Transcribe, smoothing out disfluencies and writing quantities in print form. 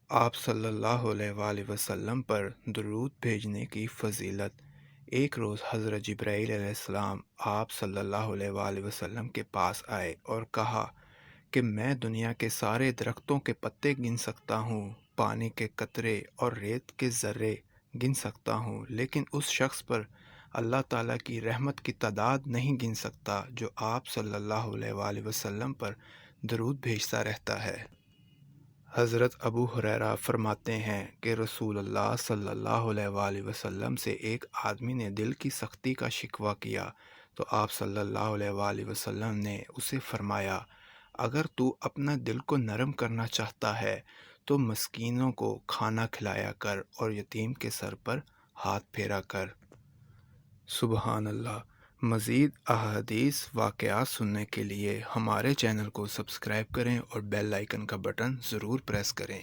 آپ صلی اللہ علیہ وآلہ وسلم پر درود بھیجنے کی فضیلت۔ ایک روز حضرت جبرائیل علیہ السلام آپ صلی اللہ علیہ وآلہ وسلم کے پاس آئے اور کہا کہ میں دنیا کے سارے درختوں کے پتے گن سکتا ہوں، پانی کے قطرے اور ریت کے ذرے گن سکتا ہوں، لیکن اس شخص پر اللہ تعالیٰ کی رحمت کی تعداد نہیں گن سکتا جو آپ صلی اللہ علیہ وآلہ وسلم پر درود بھیجتا رہتا ہے۔ حضرت ابو ہریرہ فرماتے ہیں کہ رسول اللہ صلی اللہ علیہ وآلہ وسلم سے ایک آدمی نے دل کی سختی کا شکوہ کیا تو آپ صلی اللہ علیہ وآلہ وسلم نے اسے فرمایا، اگر تو اپنا دل کو نرم کرنا چاہتا ہے تو مسکینوں کو کھانا کھلایا کر اور یتیم کے سر پر ہاتھ پھیرا کر۔ سبحان اللہ۔ مزید احادیث واقعات سننے کے لیے ہمارے چینل کو سبسکرائب کریں اور بیل آئیکن کا بٹن ضرور پریس کریں۔